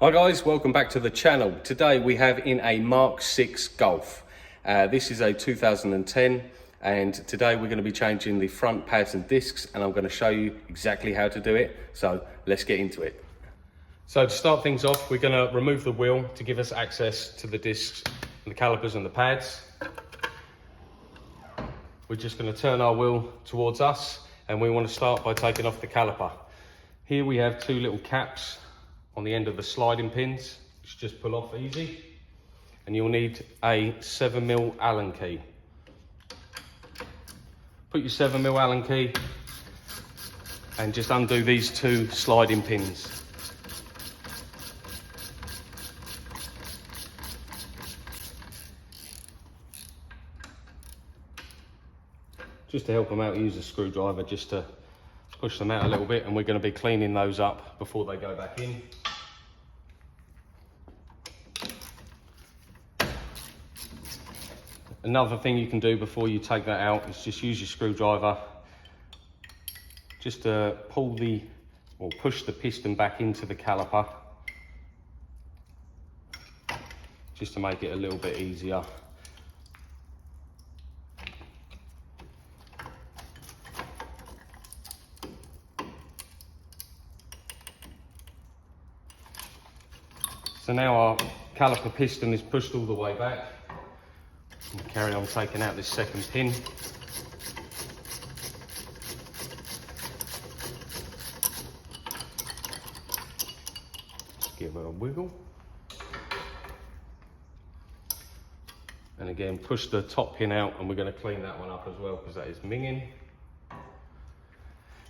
Hi guys, welcome back to the channel. Today we have in a Mark VI Golf. This is a 2010 and today we're going to be changing the front pads and discs and I'm going to show you exactly how to do it. So let's get into it. So to start things off, we're going to remove the wheel to give us access to the discs and the calipers and the pads. We're just going to turn our wheel towards us and we want to start by taking off the caliper. Here we have two little caps on the end of the sliding pins, which just pull off easy, and you'll need a 7mm Allen key. Put your 7mm Allen key and just undo these two sliding pins. Just to help them out, use a screwdriver just to push them out a little bit, and we're going to be cleaning those up before they go back in. Another thing you can do before you take that out is just use your screwdriver just to push the piston back into the caliper, just to make it a little bit easier. So now our caliper piston is pushed all the way back. We'll carry on taking out this second pin. Just give it a wiggle. And again, push the top pin out, and we're going to clean that one up as well because that is minging.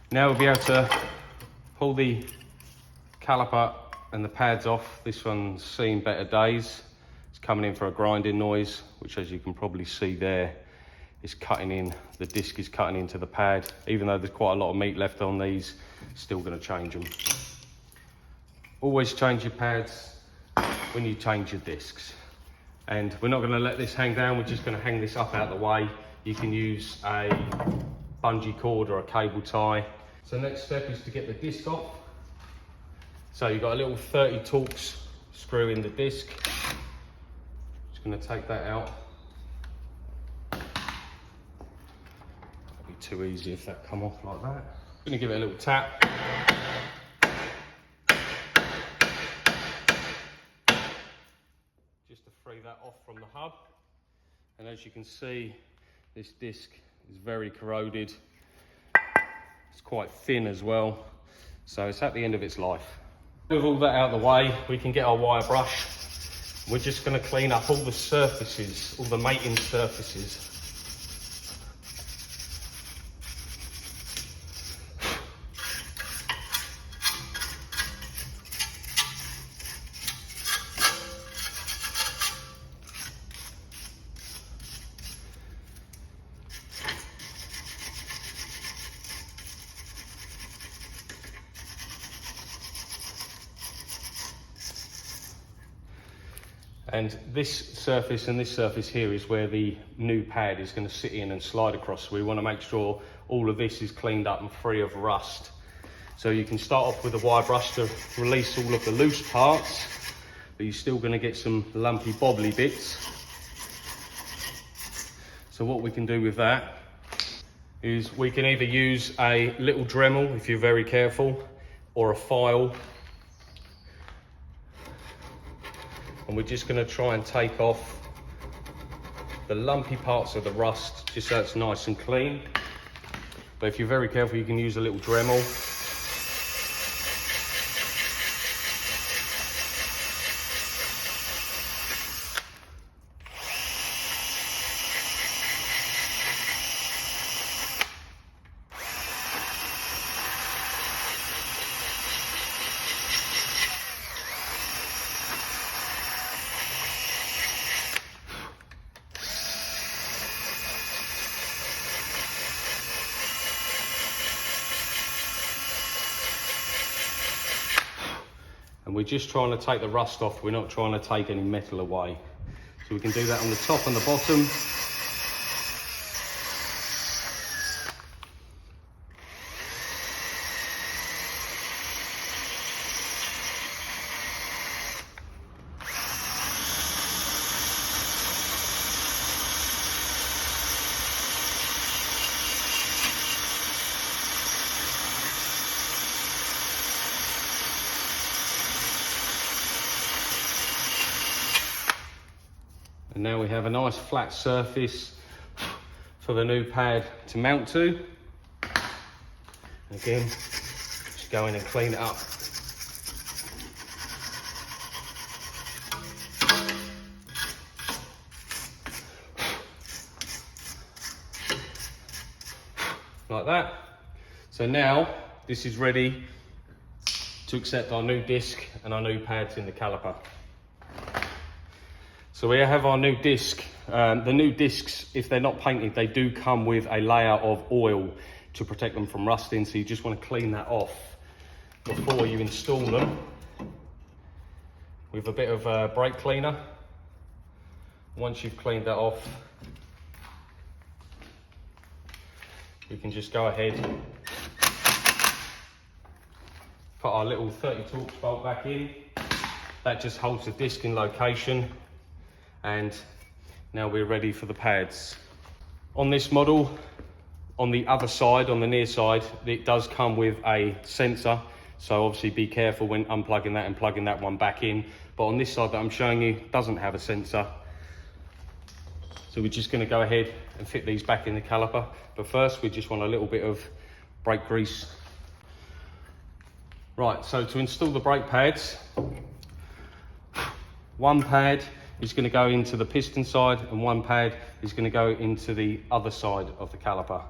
Now we'll be able to pull the caliper and the pads off. This one's seen better days. It's coming in for a grinding noise, which, as you can probably see there, is cutting in, the disc is cutting into the pad. Even though there's quite a lot of meat left on these, still going to change them. Always change your pads when you change your discs. And we're not going to let this hang down, we're just going to hang this up out of the way. You can use a bungee cord or a cable tie. So next step is to get the disc off. So you've got a little 30 Torx screw in the disc. Just going to take that out. That'd be too easy if that come off like that. I'm going to give it a little tap. Just to free that off from the hub. And as you can see, this disc is very corroded. It's quite thin as well. So it's at the end of its life. With all that out of the way, we can get our wire brush. We're just going to clean up all the surfaces, all the mating surfaces. And this surface and this surface here is where the new pad is going to sit in and slide across. So we want to make sure all of this is cleaned up and free of rust. So you can start off with a wire brush to release all of the loose parts, but you're still going to get some lumpy bobbly bits. So what we can do with that is we can either use a little Dremel if you're very careful, or a file. And we're just going to try and take off the lumpy parts of the rust, just so it's nice and clean. But if you're very careful, you can use a little Dremel. And we're just trying to take the rust off, we're not trying to take any metal away. So we can do that on the top and the bottom. And now we have a nice flat surface for the new pad to mount to. Again, just go in and clean it up. Like that. So now this is ready to accept our new disc and our new pads in the caliper. So we have our new disc. The new discs, if they're not painted, they do come with a layer of oil to protect them from rusting, so you just want to clean that off before you install them with a bit of brake cleaner. Once you've cleaned that off, we can just go ahead, put our little 30 Torx bolt back in. That just holds the disc in location, and now we're ready for the pads. On this model, on the other side, on the near side, it does come with a sensor, so obviously be careful when unplugging that and plugging that one back in. But on this side that I'm showing you, doesn't have a sensor. So we're just going to go ahead and fit these back in the caliper. But first, we just want a little bit of brake grease. Right, so to install the brake pads, one pad is going to go into the piston side and one pad is going to go into the other side of the caliper.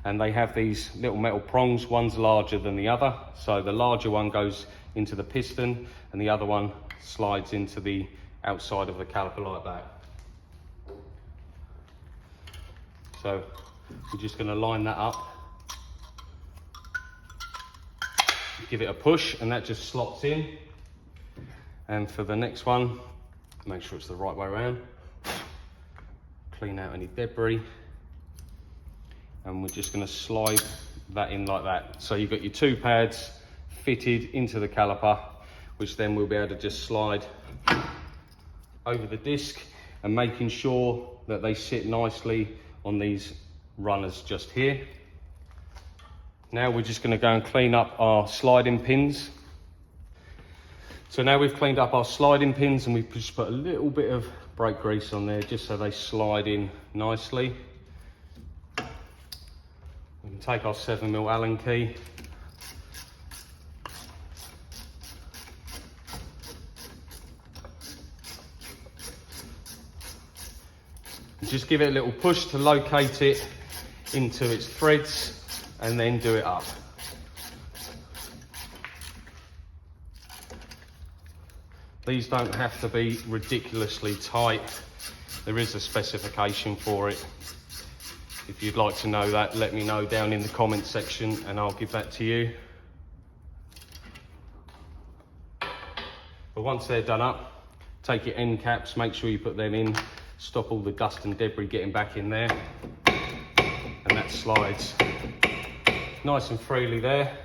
And they have these little metal prongs, one's larger than the other. So the larger one goes into the piston and the other one slides into the outside of the caliper like that. So we're just going to line that up, give it a push, and that just slots in. And for the next one, make sure it's the right way around. Clean out any debris. And we're just going to slide that in like that. So you've got your two pads fitted into the caliper, which then we'll be able to just slide over the disc and making sure that they sit nicely on these runners just here. Now we're just going to go and clean up our sliding pins. So now we've cleaned up our sliding pins and we've just put a little bit of brake grease on there just so they slide in nicely. We can take our 7mm Allen key. And just give it a little push to locate it into its threads and then do it up. These don't have to be ridiculously tight. There is a specification for it. If you'd like to know that, let me know down in the comments section and I'll give that to you. But once they're done up, take your end caps, make sure you put them in, stop all the dust and debris getting back in there. And that slides nice and freely there.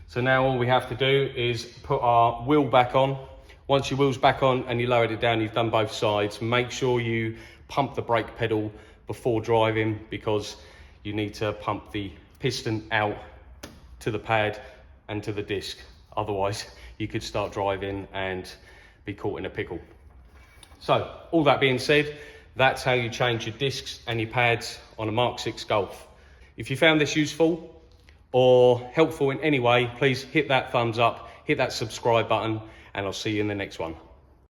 So now all we have to do is put our wheel back on. Once your wheel's back on and you lowered it down, you've done both sides, make sure you pump the brake pedal before driving, because you need to pump the piston out to the pad and to the disc. Otherwise, you could start driving and be caught in a pickle. So, all that being said, that's how you change your discs and your pads on a Mark VI Golf. If you found this useful or helpful in any way, please hit that thumbs up, hit that subscribe button, and I'll see you in the next one.